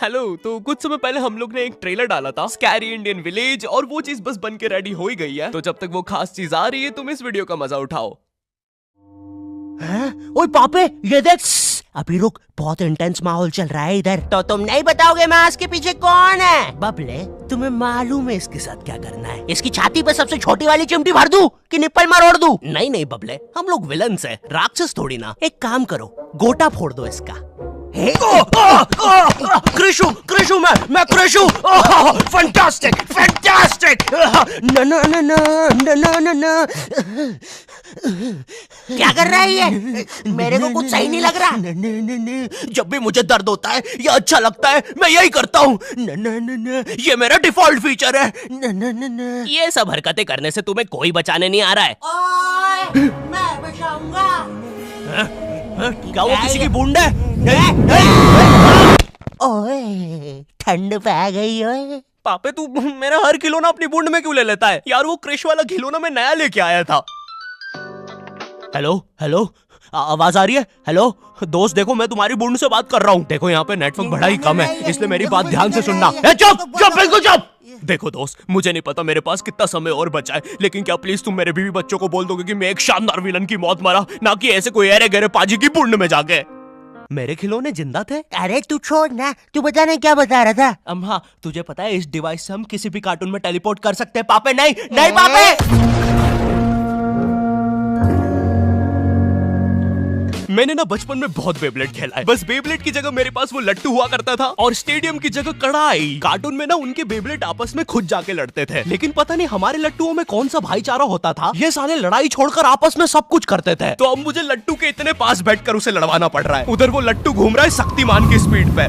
Hello. तो कुछ समय पहले हम लोग ने एक ट्रेलर डाला था स्कैरी इंडियन विलेज, और वो चीज बस बन के रेडी हो ही गई है। तो जब तक वो खास चीज आ रही है तुम इस वीडियो का मजा उठाओ। ओए पापे, ये देख। अभी रुक, बहुत इंटेंस माहौल चल रहा है इधर। तो तुम नहीं बताओगे मास्क के पीछे कौन है? बबले, तुम्हें मालूम है इसके साथ क्या करना है? इसकी छाती पे सबसे छोटी वाली चिमटी भर दूं कि निप्पल मरोड़ दूं? नहीं नहीं बबले, हम लोग विलन्स हैं, राक्षस थोड़ी ना। एक काम करो, गोटा फोड़ दो इसका। कृषु, कृषु, मैं कृषु। Fantastic, fantastic. ना ना ना ना ना ना ना। क्या कर रहा है ये? मेरे को कुछ सही नहीं लग रहा। जब भी मुझे दर्द होता है या अच्छा लगता है मैं यही करता हूँ। ये मेरा डिफॉल्ट फीचर है। ये सब हरकतें करने से तुम्हें कोई बचाने नहीं आ रहा है। ओए, मैं बचाऊंगा। क्या वो किसी की बूंद है? ओए, ठंड पै गई ओए। पापे तू मेरा हर खिलौना अपनी बूंद में क्यों ले लेता है यार? वो क्रिश वाला खिलौना मैं नया लेके आया था। हेलो हेलो, आवाज आ रही है? हेलो दोस्त, देखो मैं तुम्हारी बूंद से बात कर रहा हूँ। देखो यहाँ पे नेटवर्क बड़ा ही कम है, इसलिए मेरी बात ध्यान से सुनना। चुप चुप, बिल्कुल चुप। देखो दोस्त, मुझे नहीं पता मेरे पास कितना समय और बचा है, लेकिन क्या प्लीज तुम मेरे बीवी बच्चों को बोल दोगे कि मैं एक शानदार विलन की मौत मरा, ना कि ऐसे कोई अरे गहरे पाजी की बूंद में जाके। मेरे खिलौने जिंदा थे? अरे तू छोड़ ना, तू बताने क्या बता रहा था? हाँ, तुझे पता है इस डिवाइस से हम किसी भी कार्टून में टेलीपोर्ट कर सकते हैं। पापे नहीं नहीं पापे। मैंने ना बचपन में बहुत बेब्लेड खेला है। बस बेब्लेड की जगह मेरे पास वो लट्टू हुआ करता था, और स्टेडियम की जगह कढ़ाई। कार्टून में ना उनके बेब्लेड आपस में खुद जाके लड़ते थे, लेकिन पता नहीं हमारे लट्टुओं में कौन सा भाईचारा होता था, ये साले लड़ाई छोड़कर आपस में सब कुछ करते थे। तो अब मुझे लट्टू के इतने पास बैठकर उसे लड़वाना पड़ रहा है। उधर वो लट्टू घूम रहा है शक्तिमान की स्पीड पे।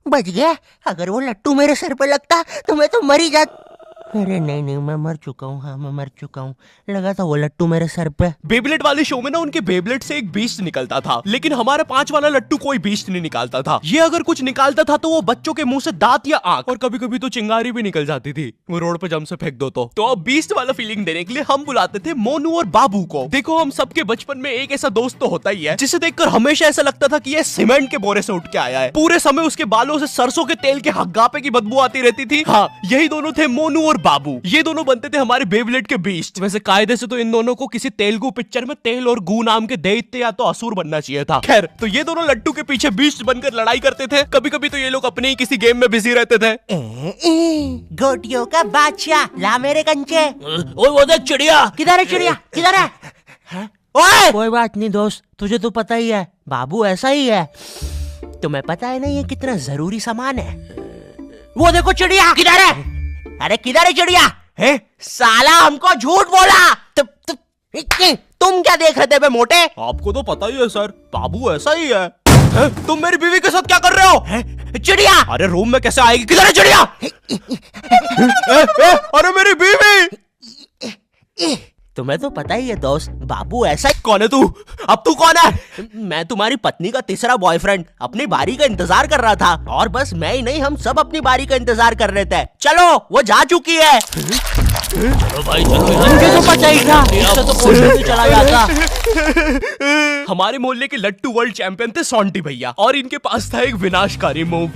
बच गया। अगर वो लट्टू मेरे सर पे लगता तो मैं तो मर ही जाता। अरे नहीं नहीं, मैं मर चुका हूँ। हाँ, मैं मर चुका हूँ। लगा था वो लट्टू मेरे सर पे। बेब्लेड वाले शो में ना उनके बेब्लेड से एक बीस्ट निकलता था, लेकिन हमारा 5 वाला लट्टू कोई बीस्ट नहीं निकालता था। ये अगर कुछ निकालता था तो वो बच्चों के मुंह से दांत या आंख, और कभी कभी तो चिंगारी भी निकल जाती थी, वो रोड पे जम से फेंक दो तो अब बीस्ट वाला फीलिंग देने के लिए हम बुलाते थे मोनू और बाबू को। देखो, हम सबके बचपन में एक ऐसा दोस्त तो होता ही है जिसे देखकर हमेशा ऐसा लगता था कि ये सीमेंट के बोरे से उठ के आया है। पूरे समय उसके बालों से सरसों के तेल के हग्गापे की बदबू आती रहती थी। हाँ, यही दोनों थे मोनू और बाबू। ये दोनों बनते थे हमारे बेब्लेड के बीस्ट। वैसे कायदे से तो इन दोनों को किसी तेलुगु पिक्चर में तेल और गू नाम के दैत्य या तो असुर बनना चाहिए था। खैर, तो ये दोनों लट्टू के पीछे बीस्ट बनकर लड़ाई करते थे। कभी कभी तो ये लोग अपने ही किसी गेम में बिजी रहते थे। गोटियों का बादशाह, ला मेरे कंचे। ओए वो देख चिड़िया। किधर है चिड़िया? किधर है? ओए, कोई बात नहीं दोस्त, तुझे तो पता ही है बाबू ऐसा ही है। तुम्हें पता है ना ये कितना जरूरी सामान है? वो देखो चिड़िया। किधर है? अरे किधर है चिड़िया? है? साला हमको झूठ बोला। तुम क्या देख रहे थे बे मोटे? आपको तो पता ही है सर, बाबू ऐसा ही है। तुम मेरी बीवी के साथ क्या कर रहे हो? चिड़िया। अरे रूम में कैसे आएगी? किधर है चिड़िया? अरे मेरी बीवी। तुम्हें तो पता ही है दोस्त, बाबू ऐसा। कौन है तू? अब तू कौन है? मैं तुम्हारी पत्नी का तीसरा बॉयफ्रेंड, अपनी बारी का इंतजार कर रहा था। और बस मैं ही नहीं, हम सब अपनी बारी का इंतजार कर रहे थे। चलो, वो जा चुकी है। चलो भाई चलो। मुझे तो पता ही था, इससे तो कोई भी चला जाता। हमारे मोहल्ले के लट्टू वर्ल्ड चैंपियन थे सोंटी भैया, और इनके पास था एक विनाशकारी मूव।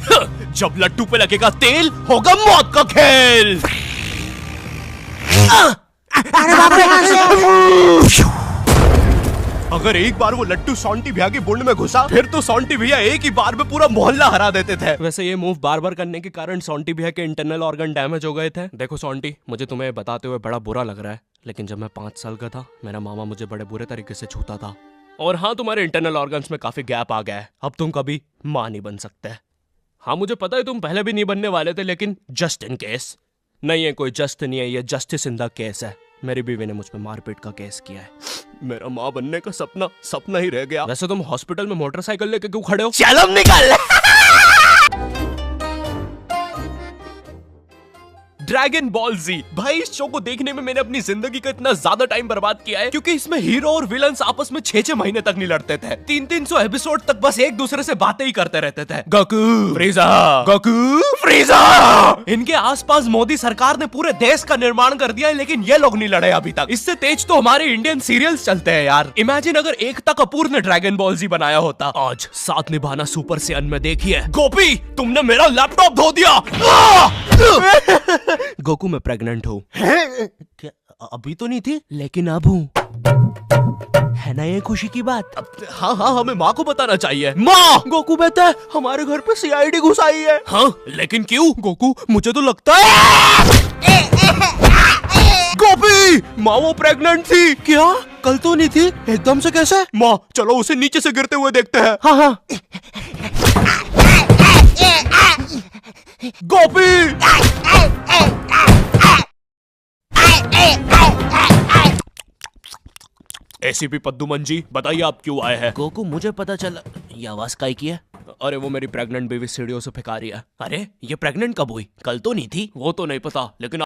जब लट्टू पे लगेगा तेल, होगा मौत का खेल। अरे बाप रे! अगर एक बार वो लट्टू सोंटी भैया की बुंड में घुसा, फिर तो सोंटी भैया एक ही बार में पूरा मोहल्ला हरा देते थे। वैसे ये मूव बार बार करने के कारण सोंटी भैया के इंटरनल ऑर्गन डैमेज हो गए थे। देखो सोंटी, मुझे तुम्हें बताते हुए बड़ा बुरा लग रहा है, लेकिन जब मैं 5 साल का था, मेरा मामा मुझे बड़े बुरे तरीके से छूता था। और हाँ, तुम्हारे इंटरनल ऑर्गन्स में काफी गैप आ गया है, अब तुम कभी माँ नहीं बन सकते। हाँ मुझे पता है तुम पहले भी नहीं बनने वाले थे, लेकिन जस्ट इन केस। नहीं है, कोई जस्ट नहीं है, ये जस्टिस इन द केस है। मेरी बीवी ने मुझ पे मारपीट का केस किया है। मेरा माँ बनने का सपना ही रह गया। वैसे तुम हॉस्पिटल में मोटरसाइकिल लेके क्यों खड़े हो? चलो निकल। ड्रैगन बॉल जी। भाई इस शो को देखने में मैंने अपनी जिंदगी का इतना ज्यादा टाइम बर्बाद किया है, क्योंकि इसमें हीरो और विलन्स आपस में 6-6 महीने तक नहीं लड़ते थे। 300 एपिसोड तक बस एक दूसरे से बातें ही करते रहते थे। Goku फ्रीजा, Goku फ्रीजा। इनके आसपास मोदी सरकार ने पूरे देश का निर्माण कर दिया है, लेकिन ये लोग नहीं लड़े अभी तक। इससे तेज तो हमारे इंडियन सीरियल्स चलते हैं यार। इमेजिन अगर एकता कपूर ने ड्रैगन बॉल जी बनाया होता। आज साथ निभाना सुपर सेयन में देखिए। गोपी तुमने मेरा लैपटॉप धो दिया। गोकू मैं प्रेग्नेंट हूँ। क्या अभी तो नहीं थी, लेकिन अब हूँ। है ना ये खुशी की बात? हाँ हाँ, हमें माँ को बताना चाहिए। माँ, गोकू बेटा हमारे घर पे सीआईडी घुस आई है। हाँ लेकिन क्यों? गोकू मुझे तो लगता है गोपी माँ वो प्रेग्नेंट थी। क्या? कल तो नहीं थी, एकदम से कैसे? माँ चलो उसे नीचे से गिरते हुए देखते हैं। हाँ हाँ। गोपी एसीपी पद्दुमन जी बताइए आप क्यों आए हैं? गोकू मुझे पता चला। ये आवाज काय की है? अरे वो मेरी प्रेग्नेंट बेबी सीढ़ियों से फेंका रही है। अरे ये प्रेग्नेंट कब हुई? कल तो नहीं थी। वो तो नहीं पता, लेकिन